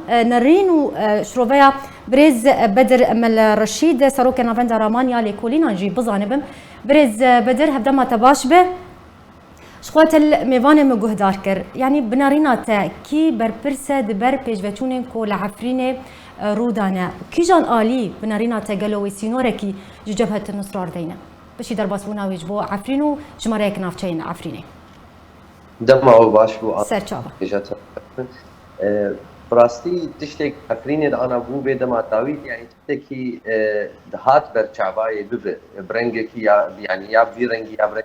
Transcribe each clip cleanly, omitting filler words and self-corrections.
نرينو شروفيا بريز بدر مل رشيد سروك نافندا رامانيا لكولينا نجي بزانبم بريز بدر هبدا ما تباش به شخوات الميفان مجهدار كر يعني بنارينا تا كي بربرسه دبر بيجفتونين كول عفرينه رودانا كي جان آلي بنارينا تا قالوا سينوركي جبهة النصر دينا بشي درباس بونا ويجبو عفرينو جماريك نافشين عفرينه دم او باش بو سرچاوا براستي تشتك عفرينه انا بو بدما تاويت يعني تشتكي دهات برچاواي بب برنگكي يعني يا بيرنگي يا برنگ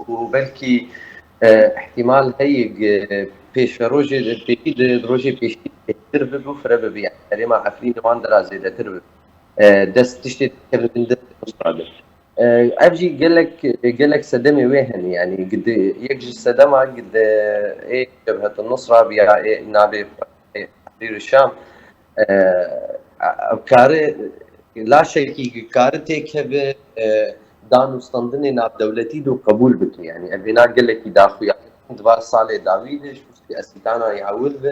وبلكي احتمال هي پیش روزی پیشید روزی پیشید تربه بفربه بیا یعنی ما عفرین وان درازی ده تربه دست تشتت كبدن دست مستعد ابجي قال لك صدمه وين يعني قد يجي الصدمه قد ايه جبهه النصره بيا إيه نابي تحرير الشام افكار لا شيء كارتك هب دانستاندني ناب دولتي دو قبول بك يعني ابينا قال لك داخل يعني دوار صالح داويدش في اسيتانا يعوذ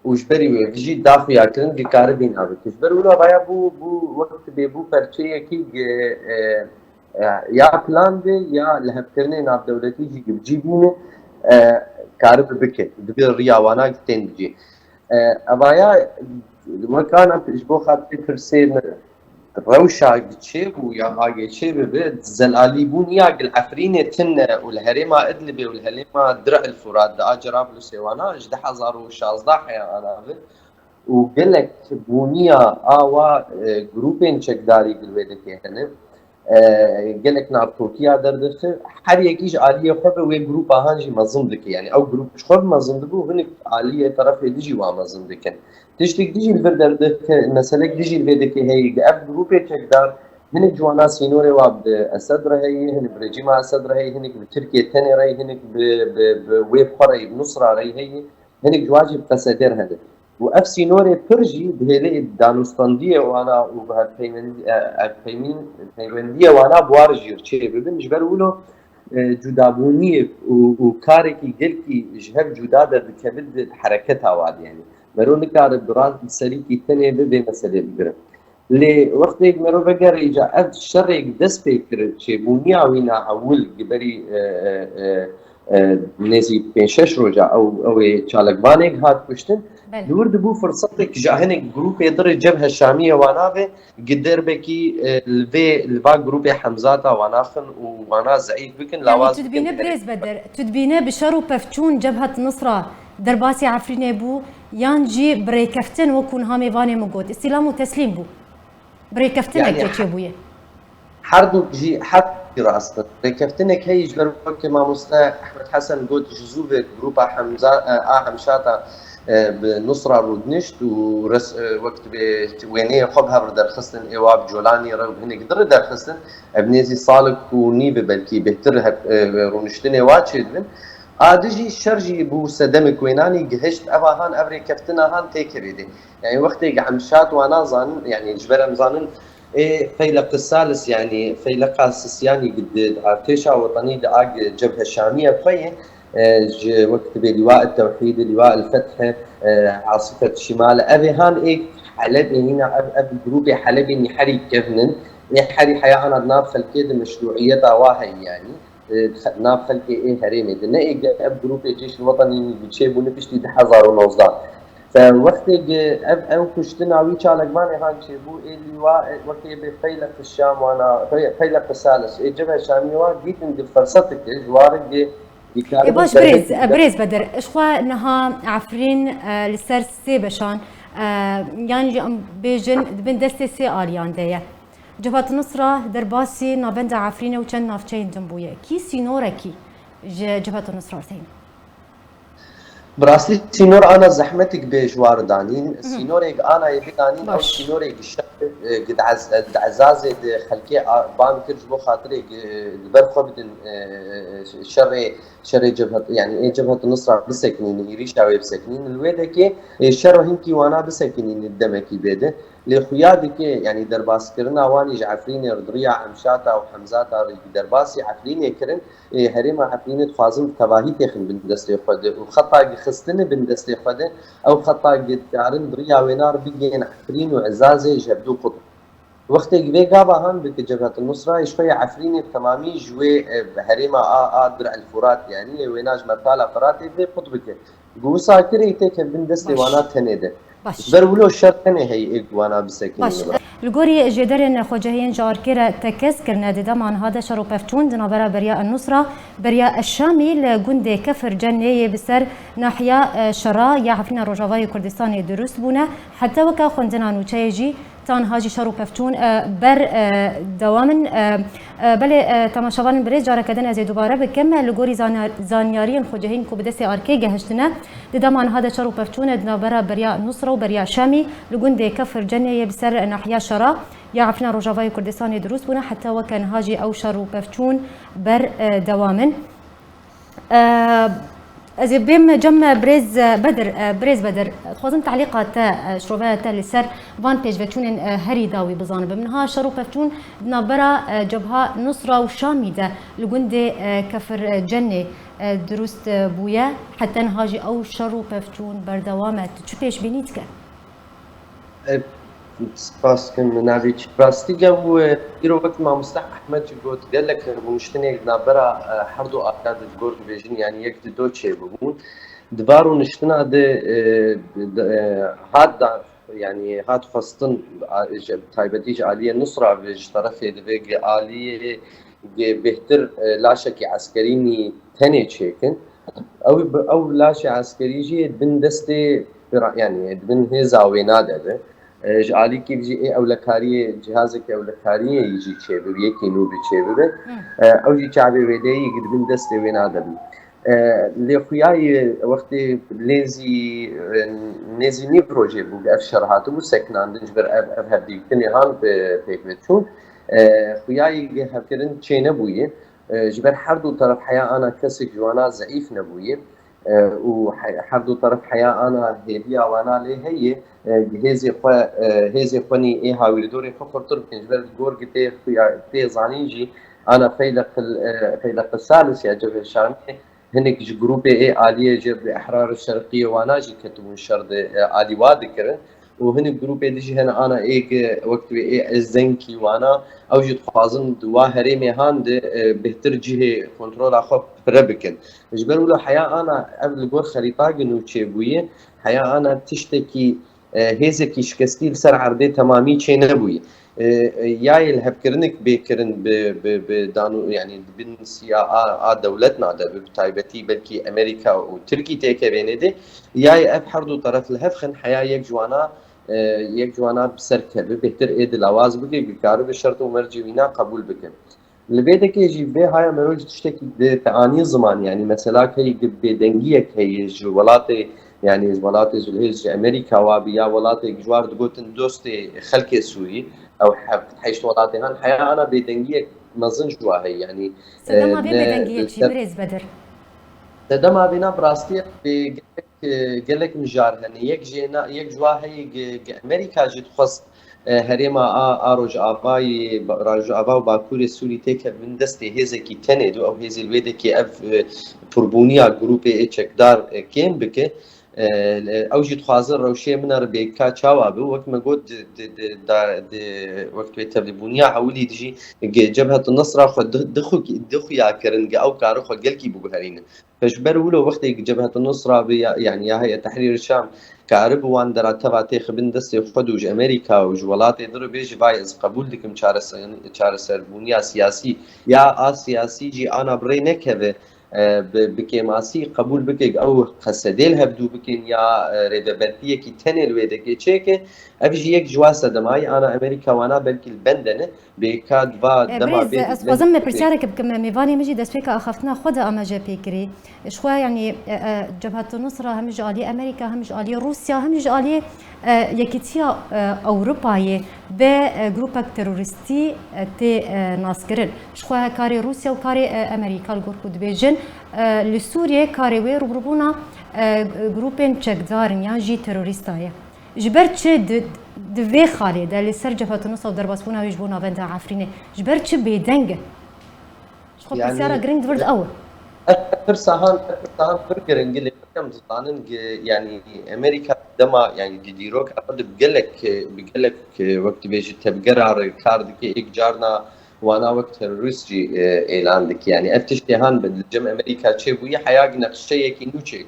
وجبري ويجي داخل ياكلن كاربين هذا تجبر ولا بايا بو وقت بيبو فرشي كي يا بلان دي يا لهبكرني ناب دولتي جي بجيبينه كارب بك دبير رياوانا تنجي ابايا وكان اشبو خاطر فرسين روشا قتشيب ويا هاي قتشيب بيت زلالي بون ياقل عفرينة تنة والهريمة ادلبي والهريمة درع الفرات دا اجراب لسيوانا اجدح ازارو شازدح يا انا بيت وقلك بونيا اوا جروبين چكداري قلويدك هنه قلك ناب تركيا دردخ هر يكيش آلية خب وي جروب هانجي مظلم دكي يعني او جروب خب مظلم دكو هنك آلية طرف ديجي ومظلم دكن تشتك ديجي الفردر دك مسألة ديجي الفيدك هي اف جروب تشكدار هنك جوانا سينوري وابد اسد رهي هنك برجيما اسد رهي هنك بتركيا تاني رهي هنك بويب خري بنصرة رهي هي هنك جواجب قصدر هذا واف سينوري برجي بهلي دانوستانديه وانا وبهال بيمنديه وانا بوارجي رشي ببن جبرولو جدابونيه وكاركي قلكي جهب جدا بكبد حركتها واد يعني مرون كار براز سريكي تاني ببي مسألة بقرب لي وقت مرو بقر إجا أد شرق دس فكر شيء بنيا وينا أول جبري نزي بينشش رجع أو شالك بانيك هات كشتن دور دبو فرصتك جاهنك جروب يدر الجبهة الشامية وانافه قدر بكي الفا جروب حمزاتا واناخن وانا زعيف بكن لواز يعني تدبينه بريز بدر تدبينه بشرو بفتون جبهة النصرة درباسي عفرينه بو يانجي بريكفتن وكون هامي فاني مقود استلام وتسليم بو بريكفتنك يعني كيبويه حردو جي حد راسنا بريكفتنك هي جبر كما مستا احمد حسن قد جزوبه جروب حمزه حمشاتا بنصرة رودنشت ورس وقت وينيه خبها بردر خستن ايواب جولاني رو هنك در در خستن ابنيزي صالك ونيبه بلكي بهترها رونشتني واتشد بن ادجي شرجي بو سدمك ويناني جهشت اباهان ابري كفتنا هان تيكريدي يعني وقتي عمشات وانا ظن يعني جبر مظنن ايه فيلق الثالث يعني فيلق السياني قد ارتيشا وطني داق جبهه الشاميه فيه وقت بلواء التوحيد لواء الفتح عاصفه الشمال ابي هان ايه حلبي هنا ابي جروبي حلبي اني حري كفنن حري حياه انا ناب خلكيد مشروعيتها واهي يعني ناب خلكي ايه هريمي دنا ايه اب جروب الجيش الوطني بتشيبو نفشتي 2019 فوقت اب كشتنا وي چالك باني هان شيبو ايه لواء وقت بفيلق الشام وانا فيلق الثالث ايه جبهه الشاميه وجيت عند فرصتك جوارك باش بريز بدر اشخوا انها عفرين لسر سي بشان يعني بيجن بن دستي سي اليان ديه جبهة النصرة درباسي نابند عفرين وكان نافشين جنبويه كي سينوركي جبهة النصرة ثين براسلي سينور انا زحمتك بجوار دانين سينورك انا يبي دانين او سينورك قد عزازه خلكي بان كرج بو خاطري برخو بدن شر جبهه يعني ايه جبهه النصره بسكنين يريشا بسكنين الويدك شر هنكي وانا بسكنين الدمكي بيده لخيادك يعني درباس كرنا واني جعفرين رضريا عمشاتا وحمزاتا درباسي عفرين كرن هريما عفرين تفازم تباهي تخن بالدست خد وخطا خستني بندستي خده او خطا قد كارن دريا وينار بيجين عفرين وعزازه جبدو قطب وقت جبي قابا هم بك جبهة النصرة شوية عفريني بتمامي جوي بهريمة درع الفرات يعني ويناج مرتالة فراتي في قطبك قوسا كري تيك بندستي وانا تنيده برولو الشرط هي وانا بسكين الجوري جدرن خجهين جاركيرا تكس كرنا دمان هذا شرو بفتون دنا بريا النصرة بريا الشامي لجند كفر جنيه بسر ناحية شرا يعرفنا رجاوي كردستان دروس بونا حتى وكا خندنا نوتشيجي تان هاجي شرو بفتون بر دوامن بله تماشاوان بريز جارا كدن از دوباره بكم لجوري زانيارين خجهين كو بدسي اركي جهشتنا دمان هذا شرو بفتون دنا بريا النصرة وبريا الشامي لجند كفر جنيه بسر ناحية شرا يعرفنا رجاوي كردستان دروس بونا حتى وكان هاجي او شرو بفتون بر دوامن از بیم جمع بريز بدر خوازم تعلیقات شروعات لسر وان پیج بتون هری داوی بزانه بمنها شروع بتون نبرا جبهه نصره وشامي ده لجند كفر جنه درست بويا حتى نهاجي او شروع بتون بردوامات شو پیش بینید که سپاس کن ناویچ راستی جو ایرو وقت ما مستح احمد جوت قال لك مشتني نابرا حردو اكاد جورج فيجن يعني يك دو تشي بون دبارو نشتنا هاد يعني هاد فستن تايبتيج عاليه نصره في طرفي دبي عاليه بهتر لا شك عسكريني ثاني تشيكن او لا شك عسكري جي بن دستي يعني بن هزا ويناده جالي كيف جي اولكاريه جهازك اولكاريه يجي تشيبه يكي نو بتشيبه او جي شعبي ودي يقد من دستي وين هذا اللي خوياي وقت ليزي ني بروجي بو افشر هاتو مسكنان دنجبر افهب ديكني هان بيكمتون خوياي هفكرن تشينا بويه جبر حردو طرف حياه انا كسك جوانا ضعيف نبويه وحردو طرف حياه انا هيبيا وانا لي هي هزي خوني ايه هاوي دوري فقر طرب كنجبر جور قتي تي زانيجي انا فيلق الثالث يا جبهه الشامي هناك جروبي ايه آلية جبهة احرار الشرقيه وانا جي كتبون الشرد آلي وادكرن وهن جروبي ديجي هنا انا ايه وقت ايه الزنكي وانا او جد خوازن دوا هريمي هاند بهتر جهه كنترول اخو فربكن جبر ولا حياه انا قبل جور خريطه جنو تشيبويه حياه انا تشتكي هزكي شكستيل سر عرضي تمامي شي نبوي ياي الهبكرنك بكرن بدانو يعني بنسيا دولتنا ده بتايبتي بلكي امريكا وتركي تيكا بينده ياي ابحردو طرف الهفخن حياه يك جوانا بسركه بهتر ايد الاواز بقي بكارو بشرط ومرجوينا قبول بكن البيدك يجي به هاي مروج تشتكي تعاني زمان يعني مثلا هي بدنجيك هي جولاتي يعني ولاتي زلهيز امريكا وابيا ولاتي جوار دقوتن دوستي خلكي سوري او حيش ولاتي هان حياه انا بدنجيه مزن جوا هي يعني سدما بدنجيه شي بريز بدر سدما بينا براستي قالك مجار يعني يك جوا هي امريكا جت خص هريما اروج اباي راج ابا باكوري سوري تيك من دستي هزكي تندو او هزي الويدكي اف توربونيا جروبي اتشكدار كيم بك او جي تخازر روشي من ربيكا تشاوابو وقت ما قلت وقت بيتبونيا حولي تجي جبهه النصره خد دخو يا كرنج او كارو خد قلكي بوغهرين فجبر ولو وقت جبهه النصره يعني يا هي تحرير الشام كعرب وان درا تبع تاخ بن دستي خدوج امريكا وجولات يضرب يجي بايز قبول لكم شارسر بنيا سياسي يا سياسي جي انا برينك بكيماسي قبول بكيك او خسديل هبدو بكين يا ريدبرتيه كي تنل ويدك تشيك افجي يك جواسه دماي انا امريكا وانا بلكي البندنه بكاد فا دما بيت اسبازم برسالك بكم ميفاني مجي دسبيكا اخفتنا خدا اما جا بيكري شخوا يعني جبهه النصره هم جالي امريكا هم جالي روسيا هم جالي يكيتيا اوروباي بجروبك تيرورستي تي ناسكرن شخوا كاري روسيا وكاري امريكا الجروب دبيجن لسوريا كاري وي روبرونا جروبين تشكدارن يعني جي تيرورستايه جبرت دوی خالد اللي سر جبهة النصرة ودرباسبونا ويجبونا بندا عفرينه جبرت بيدنج شو بسيارة جريند ورد أول فرسان فرجرنج اللي كم زانن يعني امريكا دما يعني ديروك قد بقلك وقت بيجي تبقرار كاردك إيك جارنا وانا وقت الروسي اعلان دك يعني افتشتي هان بالجم امريكا تشيبوي حياق نقشيه كي نوتشيك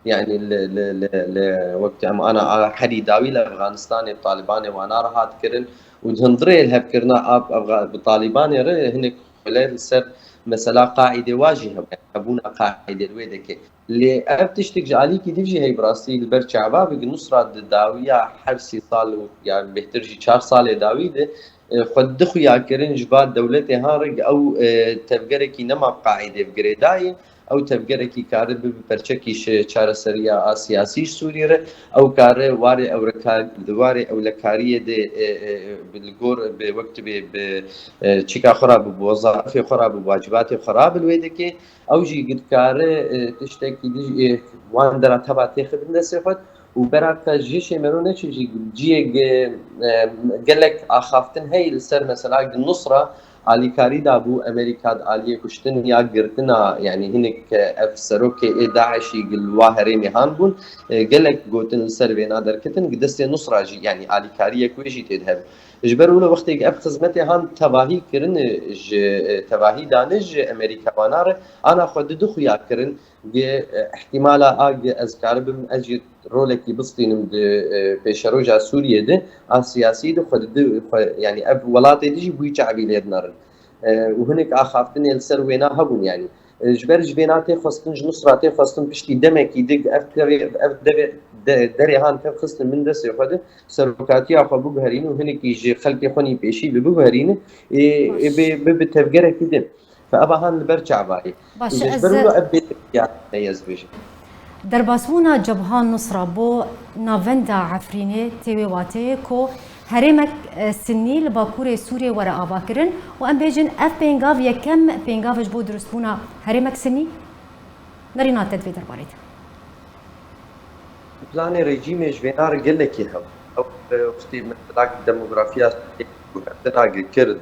يعني ل وقت انا حدي داوي لافغانستان الطالبان وانا راح كرن وهندري الهب كرنا بالطالبان هناك خلال سر مثلا قاعده واجهه يعني ابونا قاعده الويدك اللي ابتشتك جالي كي تجي هي براسي البرشعبا بنصرة داويه حبسي صال يعني بيحترجي 4 سال داوي خود دخويا كرن جبال دولتي هارج او تفجركي نما قاعده بجريداي او تفجركي كارب برشكيش چار سريا سياسي سوريا او كار واري او واري او لكاريه دي بالجور بوقت ب تشيكا خراب بوظائف خراب بواجبات خراب الويدكي او جي قد كار تشتكي دي وان درا تبع تاخذ الناس وبراك جيش مرونه جي قال لك اخافتن هي السر مثلا النصره علي كاري دابو امريكا علي كشتن يا قرتنا يعني هناك افسروك داعش يقول واهري هانبون قال لك قوتن السر بين دركتن قدست نصره جي يعني علي كاري كويجي تذهب اجبروا له وقت اف خدمتي هان تباهي كرن تباهي دانج امريكا وانار انا خد دخيا كرن احتمال اذكر بم اجي رولكي بسطين بشروجا سوريا ده السياسي ده خد يعني اف ولاتي تجي بوي شعبي ليدنار وهناك اخافتني السر وينا هبون يعني جبرج بيناتي خصتنج نصراتي خصتن بشتي دمك يدق اف دري هان كان خصتن من دس ياخذ سركاتي اخو بوغهرين وهناك يجي خلقي خوني بيشي بوغهرين بتفجر كده فابا هان برجع باي جبروا له ابي يعني يزبج درباسونا جبهان نصرة بو نافندا عفريني تيوي واتي كو هرمك سني لباكوري سوريا ورا اباكرن وام بيجن اف بينغاف يكم بينغاف جبو درسبونا هرمك سني نرينا تدفي درباريت بلان ريجيم جبينار قال لك يا او وقتي مثلا الديموغرافيا عندنا كرد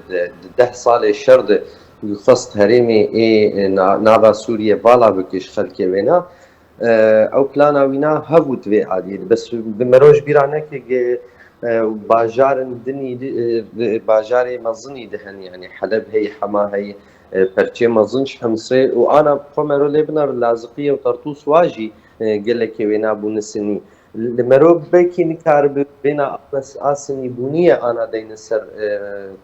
10 سال شرد يخص هرمي نافا سوريا بالا بكش خلكي وينا او بلانا وينا هبوت في عادي بس بمروج بيرانك باجار دني باجاري مظني دهن يعني حلب هي حما هي برشي مظنش حمصي وانا قمرو لبنر لازقيه وطرطوس واجي قال لك وينا بونسني المرو بكي نكارب بينا بس اسني بنيه انا دين سر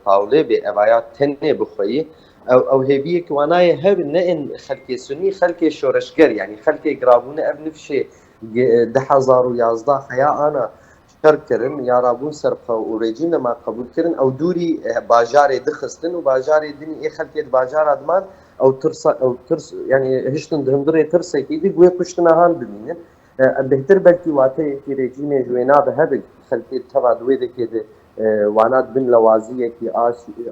طاوله بايات تنه بخوي او هبيك وانا هب نئن خلكي سني خلكي شورشگر يعني خلكي قرابونه ابن فشي 10,011 حياه انا شر كرن يا رابون سرقه وريجينا ما قبول كرن او دوري باجاري دخستن وباجاري دني خلكي باجار ادمان او ترس يعني هشتن دهندري ترسي كيدي بو كشتنا هان بمين بهتر بلكي واتي في ريجيم جوينا بهبل خلكي تبع دويده كده وانات بن لوازيه كي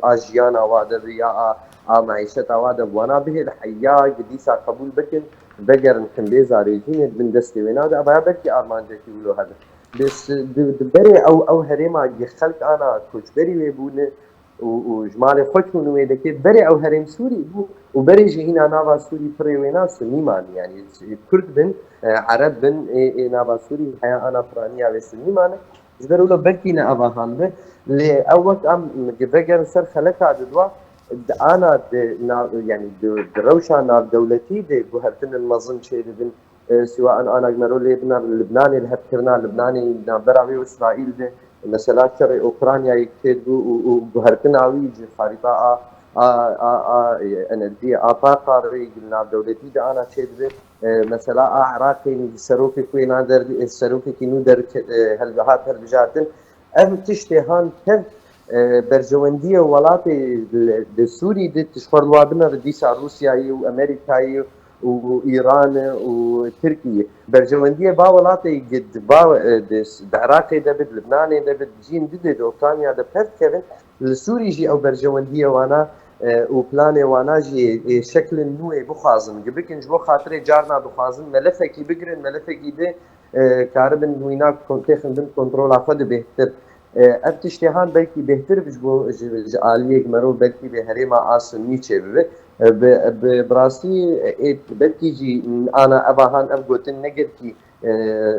اجيانا وادر يا معيشة وادر وانا به الحياه قديسه قبول بكن بقر نكمبيزا ريجيم بن دستي وينا ده ابا بلكي ارمان جاكي ولو هذا بس دبري او هريما خلق انا كوجبري ويبونه وجمال خوتون ويدك بري او هرم سوري بو وبري جهينا نافا سوري فري وينا سنيمان يعني كرد بن عرب بن نافا سوري حياه انا فرانيا وسنيمان جبروا له بكينا ابا هانده لاول ام جبر سر خلق عددوا انا يعني دروشا ناف دولتي دي بوهرتن المظن شيء بن سواء انا جمرو لبناني اللي هبكرنا لبناني نابراوي واسرائيل ده مثلا شرق اوكرانيا يكتبوا وبهرتنا عويج خريطه انرجي طاقه قلنا دولتي ده انا شيء مثلا عراقي سروكي كوين اندر سروكي كينو در هل هالبجاتن ام تشتهان كم برجونديه ولاتي السوري دي تشخر لوابنا رديسا روسيا وامريكا وايران وتركيا برجونديه با ولاتي قد با العراقي ده بد لبناني ده بد جين دد اوكرانيا ده بيرت كيفن السوري جي او برجونديه وانا وبلاني وانا جي شكل نوعي بخازن قبل جو خاطري جارنا بخازن ملفكي بقرن ملفكي ده كاربن ويناك كونتيخن بن كنترول اخذ بهتر اب تشتهان بلكي بهتر بجبو عالیه مرو بلكي به هرما آسونی چه به براسي بلكي جي انا اباهان ام گوتن نگد کی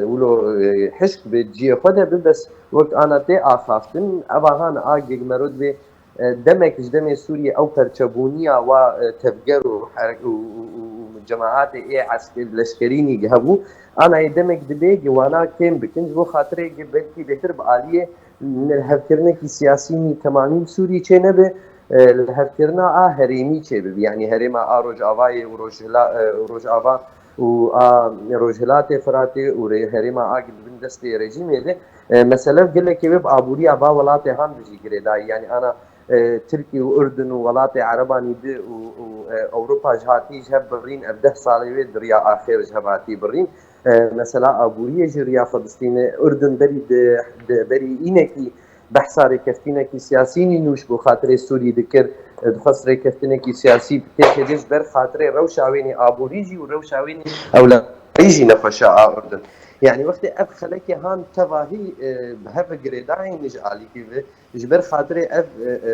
ولو حشك بجي خده بس وقت انا تي اخافتن اباهان اجي مرود به دمك دمي سوريا او پرچبونيا و تفجر وجماعات اي عسكري لشكريني جهبو انا دمك دبيجي وانا كم بكنج بو خاطري بلكي بهتر بعاليه الهفكرنا كي سياسيني تمامين سوري چه نبه الهفكرنا هريمي چه بي يعني هريما روج آواي وروج آوا و روجهلات فراتي وهريما اجل بندستي رجيمي ده مثلا قال لك بيب ابوري ابا ولاتي هان بيجي كريدا يعني انا تركي واردن وولاتي عرباني دي واوروبا جهاتي جهب برين ابده صالوي دريا اخر جهباتي برين مثلا ابوري جريا فلسطين اردن بري انكي بحثاري كفتينكي سياسيني نوش بو خاطر سوري ذكر خسري كفتينكي سياسي بتكدش بر خاطر روشاويني ابوريجي وروشاويني اولا يجي نفشا اردن يعني وقت اب خلك هان تواهي بهف جريداي نجالي كيف جبر خاطر اب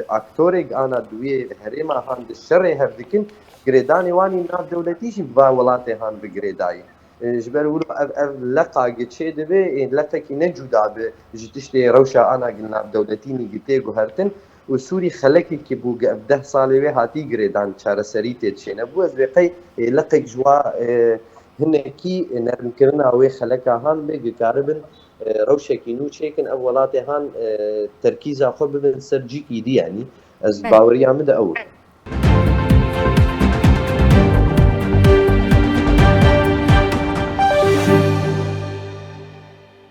اكتوريك انا دوي هريما هان الشر هف دكن جريداني واني ناف دولتيش با ولاتي هان بجريداي جبر ولو اب لقا جتشي دبي لقا كي نجودا بجتشتي روشا انا قلنا دولتيني جتي جوهرتن وسوري خلكي كي بو 10 ساله هاتي جريدان چار سري تشينا بو از بقي لقا جوا هنكي نرمكرنا او خلكا هان بقاربن روشا كينو تشيكن اولاتي هان تركيزا خو بن سرجيكي دي يعني از باوريا مد اول